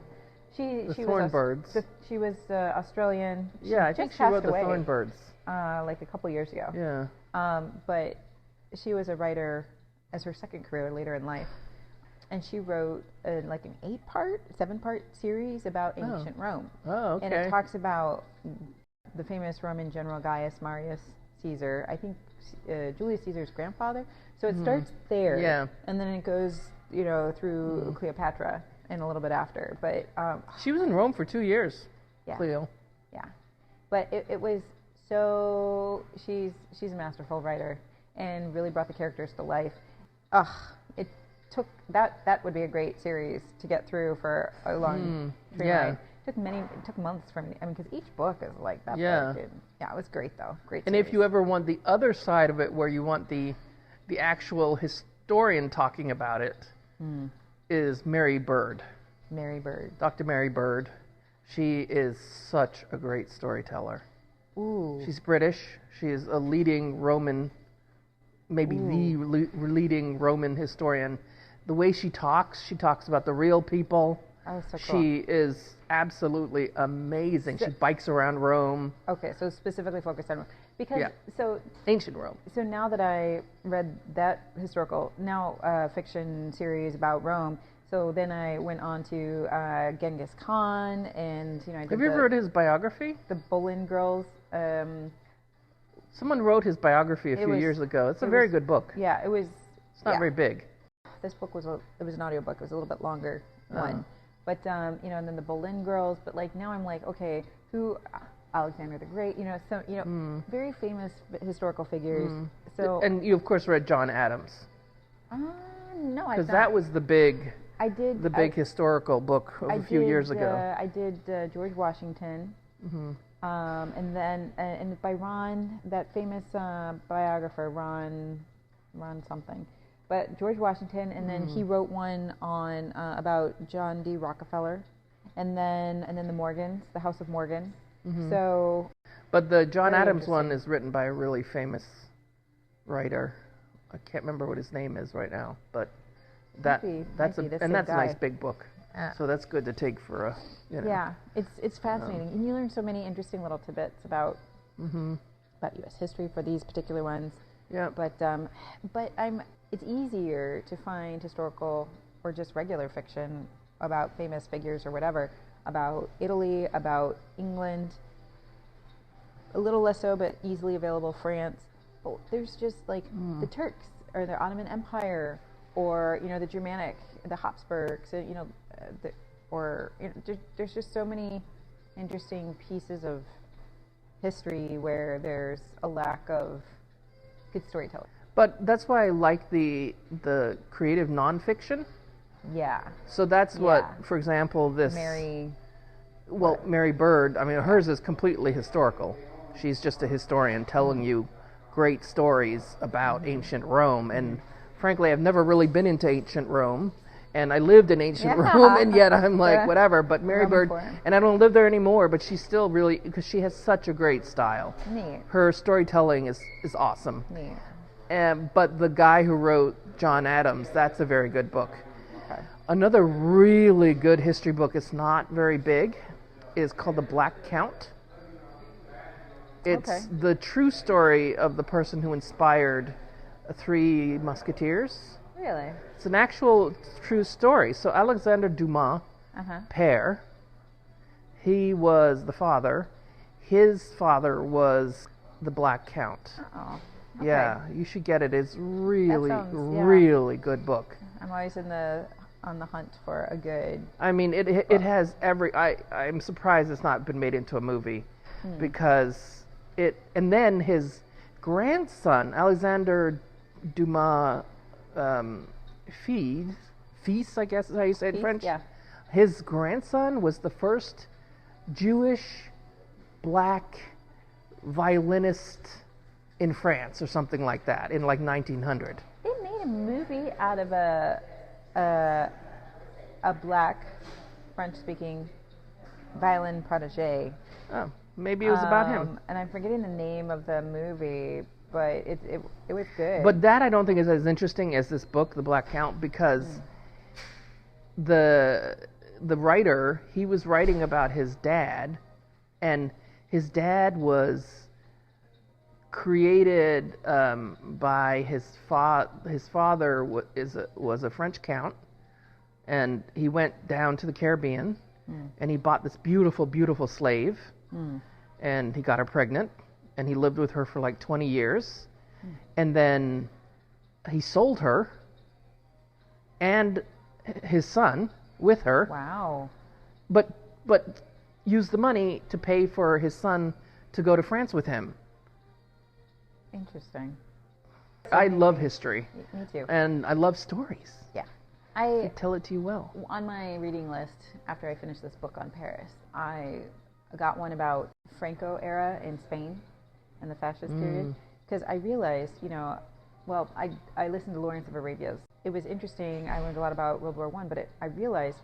The Thornbirds. She was Australian. I think she wrote the Thornbirds. Like a couple years ago. Yeah. But she was a writer as her second career later in life. And she wrote like an 7-part series about ancient Rome. Oh, okay. And it talks about the famous Roman general Gaius Marius Caesar, I think Julius Caesar's grandfather. So it starts there. Yeah. And then it goes, through Cleopatra and a little bit after. But she was in Rome for 2 years, Cleo. Yeah. But it was so... She's a masterful writer and really brought the characters to life. It took... That would be a great series to get through for a long ride. It took months for me. I mean, because each book is like that. Yeah. Book. It was great, though. Great And series. if you ever want the other side of it, where you want the actual historian talking about it, is Mary Bird. Mary Bird. Dr. Mary Bird. She is such a great storyteller. Ooh. She's British. She is a leading Roman, maybe the leading Roman historian. The way she talks about the real people. Oh, so cool. She is absolutely amazing. She bikes around Rome. Okay, so specifically focused on Rome. Because, ancient Rome. So now that I read that historical, fiction series about Rome, so then I went on to Genghis Khan, and, I did Have you ever read his biography? The Boleyn Girls. Someone wrote his biography a few years ago. It's a very good book. Yeah, it was... It's not very big. This book was an audiobook. It was a little bit longer one. But, and then the Boleyn Girls. But, now I'm like, okay, who... Alexander the Great, very famous historical figures. So, and you, of course, read John Adams. No, I because that was the big... I did the big historical book of a few years ago. I did George Washington. And then and by Ron, that famous biographer, Ron something. But George Washington, and then he wrote one on about John D. Rockefeller, and then the Morgans, the House of Morgan. So, but the John Adams one is written by a really famous writer. I can't remember what his name is right now, but that's a nice big book. So that's good to take for a Yeah, it's fascinating, and you learn so many interesting little tidbits about U.S. history for these particular ones. Yeah, but it's easier to find historical or just regular fiction about famous figures or whatever, about Italy, about England, a little less so, but easily available, France. But there's just the Turks or the Ottoman Empire, or the Germanic, the Habsburgs, there's just so many interesting pieces of history where there's a lack of good storytelling. But that's why I like the creative nonfiction. Yeah. So that's what, for example, this... Mary Bird, I mean, hers is completely historical. She's just a historian telling you great stories about ancient Rome. And frankly, I've never really been into ancient Rome. And I lived in ancient Rome, and yet I'm like, whatever. But Mary Bird, and I don't live there anymore, but she's still really, because she has such a great style. Neat. Her storytelling is awesome. Neat. But the guy who wrote John Adams, that's a very good book. Another really good history book, it's not very big, is called The Black Count. It's the true story of the person who inspired Three Musketeers. Really? It's an actual true story. So Alexander Dumas, père, he was the father. His father was the Black Count. Oh. Okay. Yeah, you should get it. It's really, really good book. I'm always on the hunt for a good... I mean, it has every... I'm surprised it's not been made into a movie, because it... And then his grandson, Alexander Dumas Fils, I guess is how you say it in French? Yeah. His grandson was the first Jewish black violinist in France, or something like that, in 1900. They made a movie out of a a black French-speaking violin protege. Oh, maybe it was about him. And I'm forgetting the name of the movie, but it was good. But that I don't think is as interesting as this book, The Black Count, because the writer, he was writing about his dad, and his dad was created by his father was a French count, and he went down to the Caribbean, and he bought this beautiful slave, and he got her pregnant, and he lived with her for like 20 years, and then he sold her and his son with her. Wow. But used the money to pay for his son to go to France with him. Interesting. I love history. Me too. And I love stories. Yeah. I tell it to you well. On my reading list, after I finished this book on Paris, I got one about Franco era in Spain and the fascist period. Because I realized, I listened to Lawrence of Arabia's. It was interesting. I learned a lot about World War I, but I realized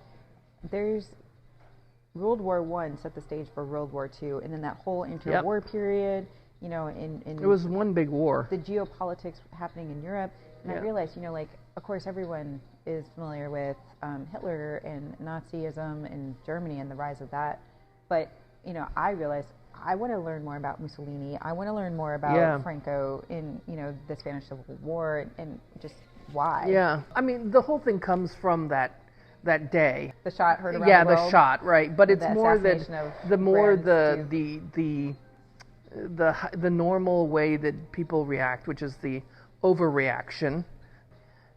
World War I set the stage for World War II, and then that whole interwar period, in it was one big war. The geopolitics happening in Europe, and I realized, of course, everyone is familiar with Hitler and Nazism in Germany and the rise of that, but I realized I want to learn more about Mussolini. I want to learn more about Franco in the Spanish Civil War and just why. Yeah, I mean the whole thing comes from that day. The shot heard around the world. Yeah, the shot, right? But it's more that the normal way that people react, which is the overreaction,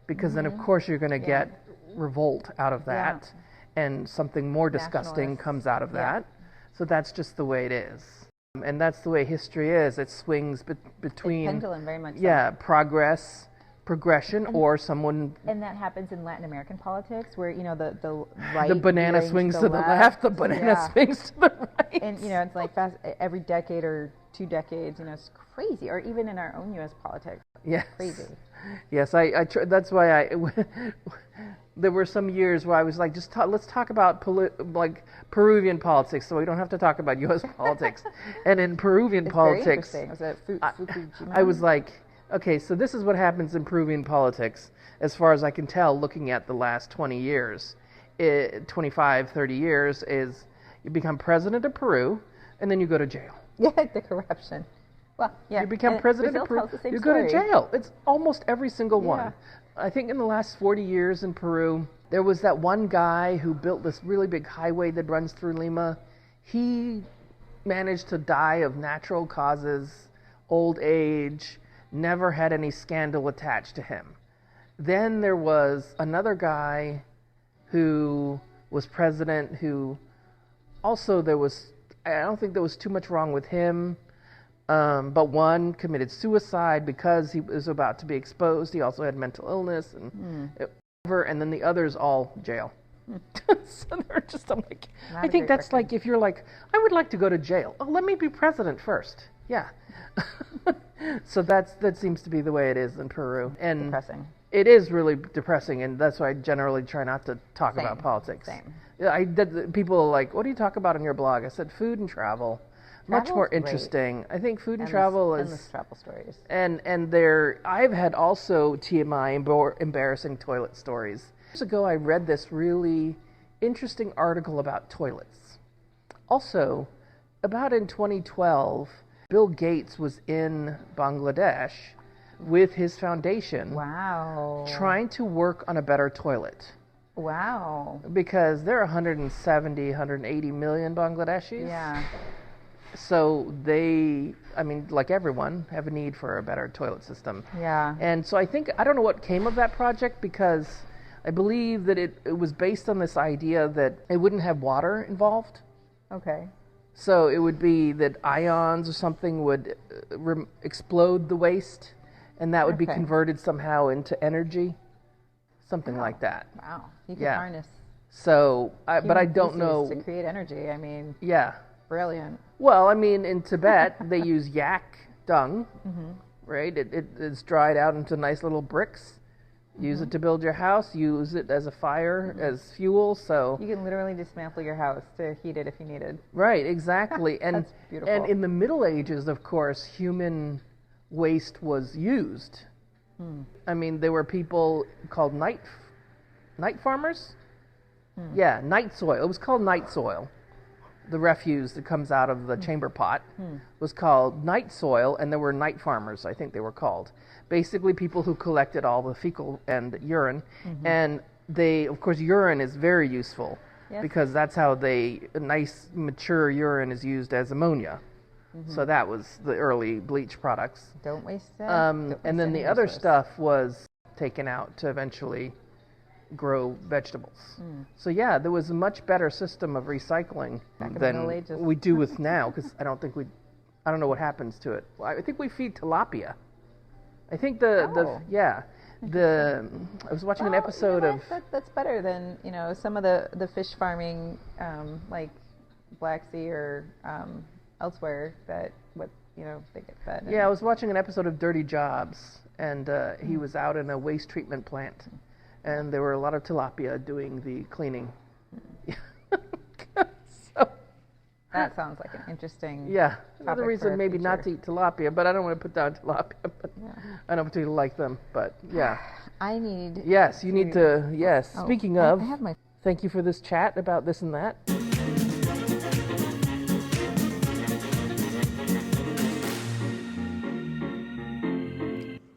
because then of course you're going to get revolt out of that, and something more disgusting comes out of that. So that's just the way it is, and that's the way history is. It swings between pendulum very much. Yeah, progression, or someone. And that happens in Latin American politics, where the right, the banana swings to the left, the banana swings to the right, and it's like every decade or 2 decades. It's crazy, or even in our own U.S. politics. Yes. Crazy. Yes, that's why there were some years where I was like, let's talk about Peruvian politics, so we don't have to talk about U.S. politics. And in Peruvian politics, I was like, okay, so this is what happens in Peruvian politics, as far as I can tell, looking at the last 20 years, 25, 30 years, is you become president of Peru, and then you go to jail. Yeah, the corruption. Well, yeah. You become president of Peru, you go to jail. It's almost every single one. I think in the last 40 years in Peru, there was that one guy who built this really big highway that runs through Lima. He managed to die of natural causes, old age, never had any scandal attached to him. Then there was another guy who was president who also I don't think there was too much wrong with him. But one committed suicide because he was about to be exposed. He also had mental illness and then the others all jail. So they're just, I'm like, I think that's like if you're like, I would like to go to jail. Oh, let me be president first. Yeah. So that seems to be the way it is in Peru. And depressing. It is really depressing, and that's why I generally try not to talk about politics. Same. People are like, what do you talk about on your blog? I said food and travel. Much more interesting. I think food and travel is endless travel stories. And I've had also TMI embarrassing toilet stories. Years ago, I read this really interesting article about toilets. Also, about in 2012, Bill Gates was in Bangladesh with his foundation. Wow. Trying to work on a better toilet. Wow. Because there are 170, 180 million Bangladeshis. Yeah. So they, like everyone, have a need for a better toilet system. Yeah. And so I don't know what came of that project, because I believe that it was based on this idea that it wouldn't have water involved. Okay. So it would be that ions or something would explode the waste, and that would be converted somehow into energy, something like that. Wow. You can harness. So, but I don't know. To create energy, Yeah. Brilliant. Well, in Tibet, they use yak dung, right? It's dried out into nice little bricks, Use it to build your house. Use it as a fire, as fuel. So you can literally dismantle your house to heat it if you needed. Right, exactly. And That's beautiful. And in the Middle Ages, of course, human waste was used. I mean, there were people called night farmers. Yeah, night soil. It was called night soil. The refuse that comes out of the chamber pot was called night soil, and there were night farmers, I think they were called. Basically, people who collected all the fecal and urine, and they, of course, urine is very useful because that's how nice mature urine is used as ammonia. So that was the early bleach products. Don't waste it. And then the other stuff was taken out to eventually grow vegetables. So yeah, there was a much better system of recycling than we do with now, because I don't know what happens to it. I think we feed tilapia. I think I was watching an episode of... That's better than, some of the fish farming, like Black Sea or elsewhere that they get fed. Yeah, I was watching an episode of Dirty Jobs, and he was out in a waste treatment plant, and there were a lot of tilapia doing the cleaning. That sounds like an interesting... Yeah, another reason maybe not to eat tilapia, but I don't want to put down tilapia, but I don't particularly like them, but yeah. I need... Yes, you need to, yes. Oh, Speaking of, I have my... Thank you for this chat about this and that.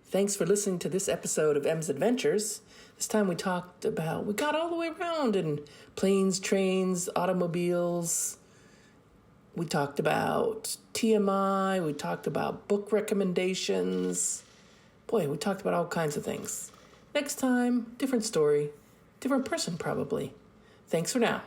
Thanks for listening to this episode of M's Adventures. This time we got all the way around in planes, trains, automobiles. We talked about TMI. We talked about book recommendations. Boy, we talked about all kinds of things. Next time, different story, different person probably. Thanks for now.